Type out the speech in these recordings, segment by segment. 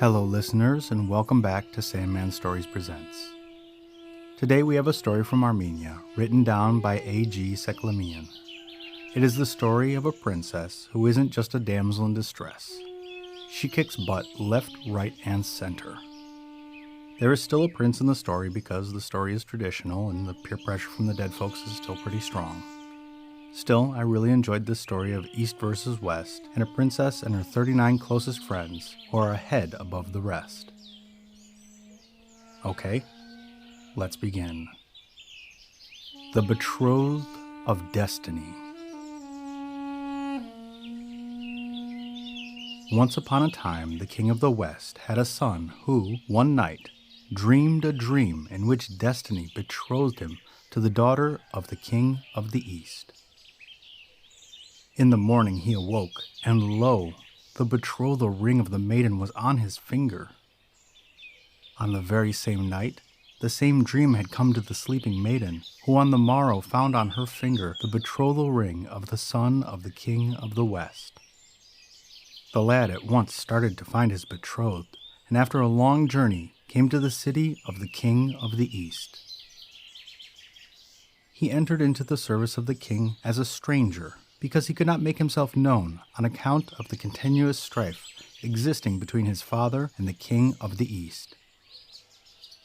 Hello listeners, and welcome back to Sandman Stories Presents. Today we have a story from Armenia, written down by A.G. Seklemian. It is the story of a princess who isn't just a damsel in distress. She kicks butt left, right, and center. There is still a prince in the story because the story is traditional and the peer pressure from the dead folks is still pretty strong. Still, I really enjoyed this story of East versus West and a princess and her 39 closest friends who are a head above the rest. Okay, let's begin. The Betrothed of Destiny. Once upon a time, the king of the West had a son who, one night, dreamed a dream in which destiny betrothed him to the daughter of the king of the East. In the morning he awoke, and lo, the betrothal ring of the maiden was on his finger. On the very same night, the same dream had come to the sleeping maiden, who on the morrow found on her finger the betrothal ring of the son of the king of the West. The lad at once started to find his betrothed, and after a long journey came to the city of the king of the East. He entered into the service of the king as a stranger, because he could not make himself known on account of the continuous strife existing between his father and the king of the East.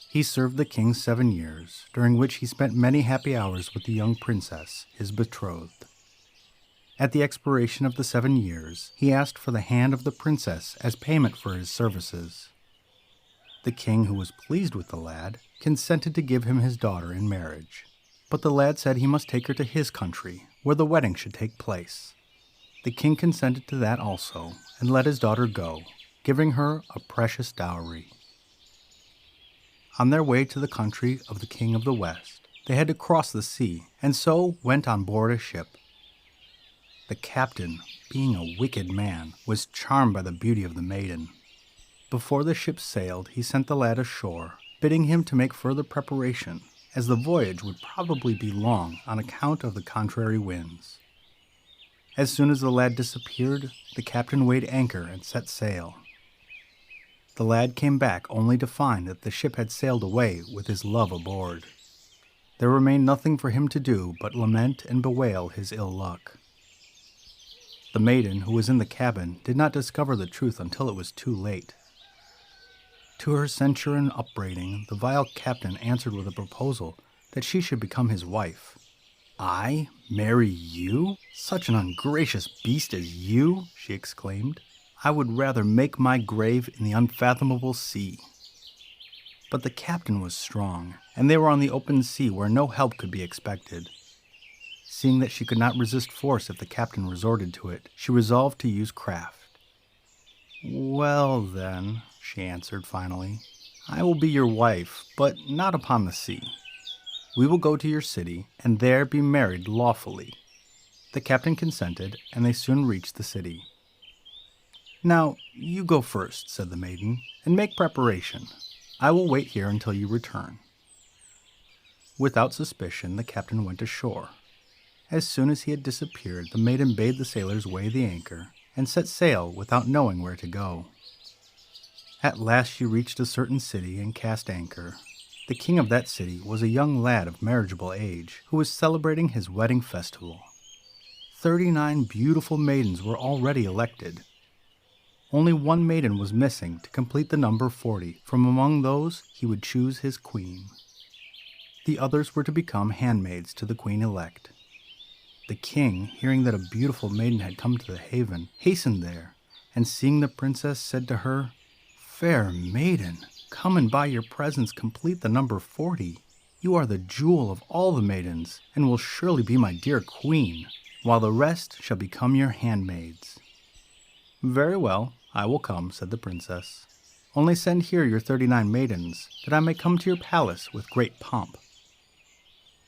He served the king 7 years, during which he spent many happy hours with the young princess, his betrothed. At the expiration of the 7 years, he asked for the hand of the princess as payment for his services. The king, who was pleased with the lad, consented to give him his daughter in marriage. But the lad said he must take her to his country, where the wedding should take place. The king consented to that also, and let his daughter go, giving her a precious dowry. On their way to the country of the king of the West, they had to cross the sea, and so went on board a ship. The captain, being a wicked man, was charmed by the beauty of the maiden. Before the ship sailed, he sent the lad ashore, bidding him to make further preparation, as the voyage would probably be long on account of the contrary winds. As soon as the lad disappeared, the captain weighed anchor and set sail. The lad came back only to find that the ship had sailed away with his love aboard. There remained nothing for him to do but lament and bewail his ill luck. The maiden, who was in the cabin, did not discover the truth until it was too late. To her censure and upbraiding, the vile captain answered with a proposal that she should become his wife. "I marry you? Such an ungracious beast as you?" she exclaimed. "I would rather make my grave in the unfathomable sea." But the captain was strong, and they were on the open sea where no help could be expected. Seeing that she could not resist force if the captain resorted to it, she resolved to use craft. "Well then," she answered finally, "I will be your wife, but not upon the sea. We will go to your city, and there be married lawfully." The captain consented, and they soon reached the city. "Now, you go first," said the maiden, "and make preparation. I will wait here until you return." Without suspicion, the captain went ashore. As soon as he had disappeared, the maiden bade the sailors weigh the anchor, and set sail without knowing where to go. At last she reached a certain city and cast anchor. The king of that city was a young lad of marriageable age, who was celebrating his wedding festival. 39 beautiful maidens were already elected. Only one maiden was missing to complete the number 40 from among those he would choose his queen. The others were to become handmaids to the queen elect. The king, hearing that a beautiful maiden had come to the haven, hastened there, and seeing the princess, said to her, "Fair maiden, come and by your presence complete the number 40. You are the jewel of all the maidens, and will surely be my dear queen, while the rest shall become your handmaids." "Very well, I will come," said the princess. "Only send here your 39 maidens, that I may come to your palace with great pomp."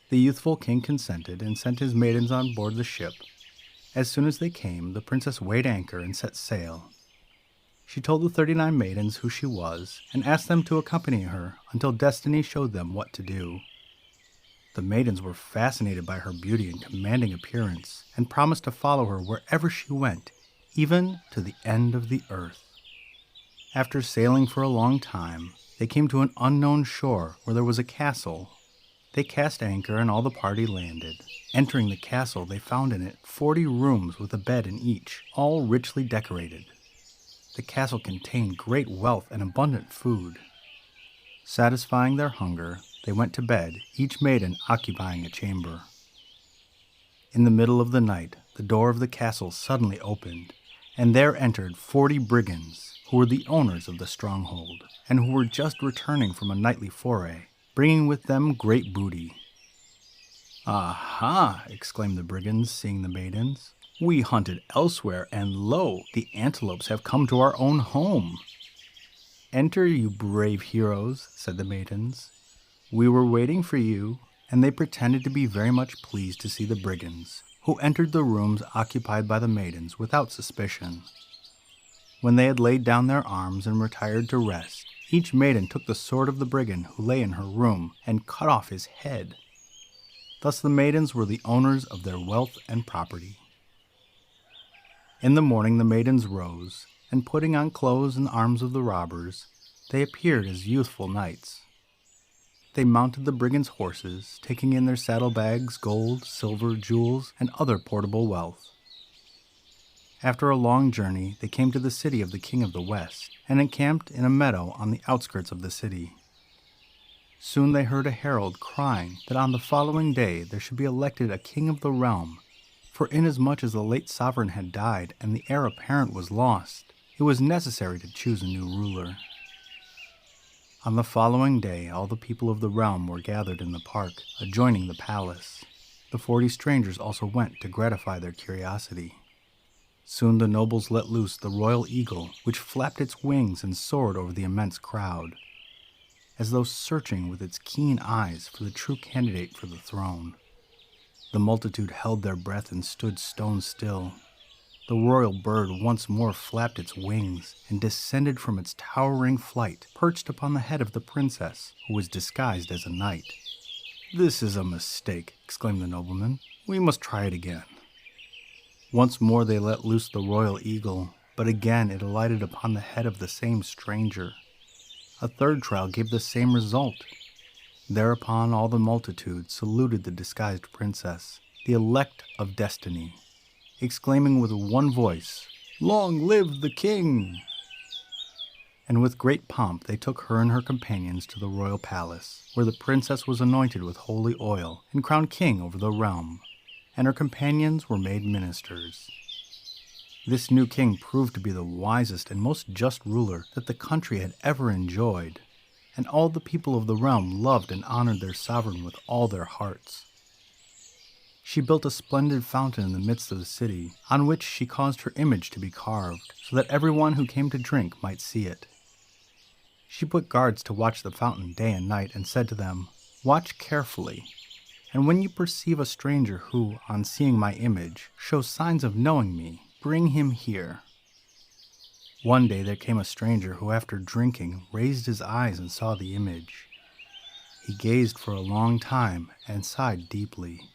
The youthful king consented and sent his maidens on board the ship. As soon as they came, the princess weighed anchor and set sail. She told the 39 maidens who she was, and asked them to accompany her until destiny showed them what to do. The maidens were fascinated by her beauty and commanding appearance, and promised to follow her wherever she went, even to the end of the earth. After sailing for a long time, they came to an unknown shore where there was a castle. They cast anchor and all the party landed. Entering the castle, they found in it 40 rooms with a bed in each, all richly decorated. The castle contained great wealth and abundant food. Satisfying their hunger, they went to bed, each maiden occupying a chamber. In the middle of the night, the door of the castle suddenly opened, and there entered 40 brigands, who were the owners of the stronghold, and who were just returning from a nightly foray, bringing with them great booty. "Aha!" exclaimed the brigands, seeing the maidens. "We hunted elsewhere, and lo, the antelopes have come to our own home." "Enter, you brave heroes," said the maidens. "We were waiting for you," and they pretended to be very much pleased to see the brigands, who entered the rooms occupied by the maidens without suspicion. When they had laid down their arms and retired to rest, each maiden took the sword of the brigand who lay in her room and cut off his head. Thus the maidens were the owners of their wealth and property. In the morning the maidens rose, and putting on clothes and arms of the robbers, they appeared as youthful knights. They mounted the brigands' horses, taking in their saddlebags, gold, silver, jewels, and other portable wealth. After a long journey, they came to the city of the King of the West, and encamped in a meadow on the outskirts of the city. Soon they heard a herald crying that on the following day there should be elected a king of the realm, for inasmuch as the late sovereign had died and the heir apparent was lost, it was necessary to choose a new ruler. On the following day, all the people of the realm were gathered in the park adjoining the palace. The 40 strangers also went to gratify their curiosity. Soon the nobles let loose the royal eagle, which flapped its wings and soared over the immense crowd, as though searching with its keen eyes for the true candidate for the throne. The multitude held their breath and stood stone still. The royal bird once more flapped its wings and descended from its towering flight, perched upon the head of the princess, who was disguised as a knight. "This is a mistake," exclaimed the nobleman. "We must try it again." Once more they let loose the royal eagle, but again it alighted upon the head of the same stranger. A third trial gave the same result. Thereupon all the multitude saluted the disguised princess, the elect of destiny, exclaiming with one voice, "Long live the king!" And with great pomp they took her and her companions to the royal palace, where the princess was anointed with holy oil and crowned king over the realm, and her companions were made ministers. This new king proved to be the wisest and most just ruler that the country had ever enjoyed, and all the people of the realm loved and honored their sovereign with all their hearts. She built a splendid fountain in the midst of the city, on which she caused her image to be carved, so that everyone who came to drink might see it. She put guards to watch the fountain day and night, and said to them, "Watch carefully, and when you perceive a stranger who, on seeing my image, shows signs of knowing me, bring him here." One day there came a stranger who, after drinking, raised his eyes and saw the image. He gazed for a long time and sighed deeply.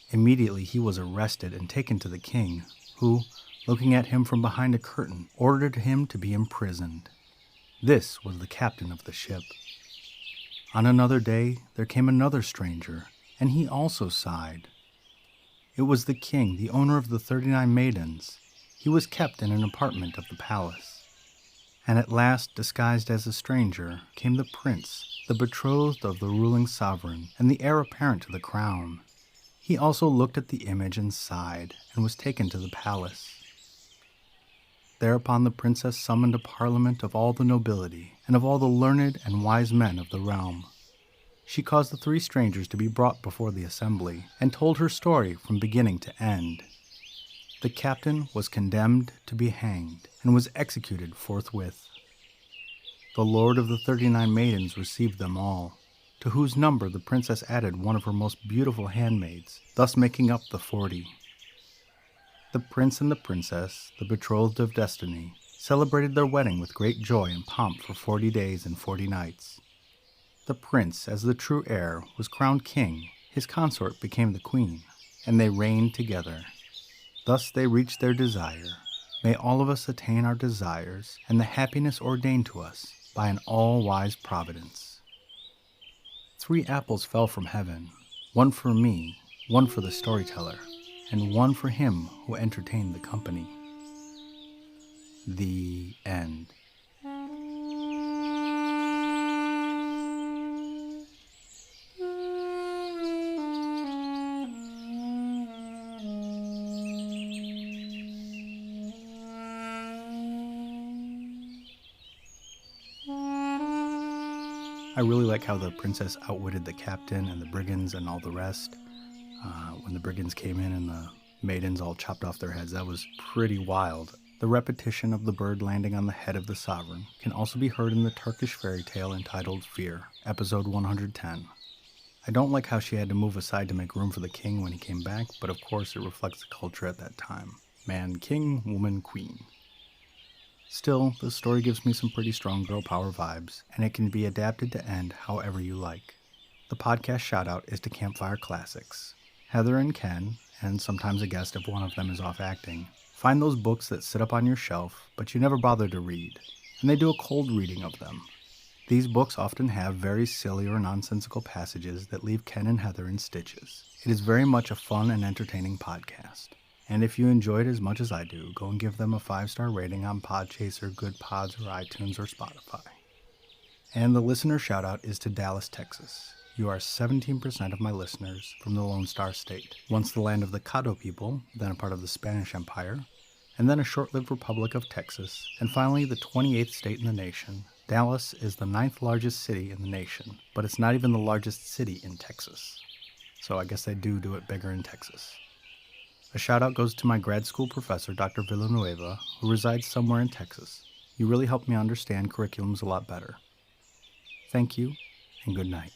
Immediately he was arrested and taken to the king, who, looking at him from behind a curtain, ordered him to be imprisoned. This was the captain of the ship. On another day there came another stranger, and he also sighed. It was the king, the owner of the 39 maidens. He was kept in an apartment of the palace. And at last, disguised as a stranger, came the prince, the betrothed of the ruling sovereign, and the heir apparent to the crown. He also looked at the image and sighed, and was taken to the palace. Thereupon the princess summoned a parliament of all the nobility, and of all the learned and wise men of the realm. She caused the 3 strangers to be brought before the assembly, and told her story from beginning to end. The captain was condemned to be hanged, and was executed forthwith. The lord of the 39 maidens received them all, to whose number the princess added one of her most beautiful handmaids, thus making up the 40. The prince and the princess, the betrothed of destiny, celebrated their wedding with great joy and pomp for 40 days and 40 nights. The prince, as the true heir, was crowned king, his consort became the queen, and they reigned together. Thus they reached their desire, May all of us attain our desires and the happiness ordained to us by an all-wise providence. 3 apples fell from heaven, one for me, one for the storyteller, and one for him who entertained the company. The end. I really like how the princess outwitted the captain and the brigands and all the rest. When the brigands came in and the maidens all chopped off their heads, that was pretty wild. The repetition of the bird landing on the head of the sovereign can also be heard in the Turkish fairy tale entitled Fear, episode 110. I don't like how she had to move aside to make room for the king when he came back, but of course it reflects the culture at that time. Man king, woman queen. Still, the story gives me some pretty strong girl power vibes, and it can be adapted to end however you like. The podcast shoutout is to Campfire Classics. Heather and Ken, and sometimes a guest if one of them is off acting, find those books that sit up on your shelf, but you never bother to read, and they do a cold reading of them. These books often have very silly or nonsensical passages that leave Ken and Heather in stitches. It is very much a fun and entertaining podcast. And if you enjoy it as much as I do, go and give them a 5-star rating on Podchaser, Good Pods, or iTunes or Spotify. And the listener shoutout is to Dallas, Texas. You are 17% of my listeners from the Lone Star State, once the land of the Caddo people, then a part of the Spanish Empire, and then a short-lived Republic of Texas, and finally the 28th state in the nation. Dallas is the 9th largest city in the nation, but it's not even the largest city in Texas. So I guess they do it bigger in Texas. A shout out goes to my grad school professor, Dr. Villanueva, who resides somewhere in Texas. You really helped me understand curriculums a lot better. Thank you, and good night.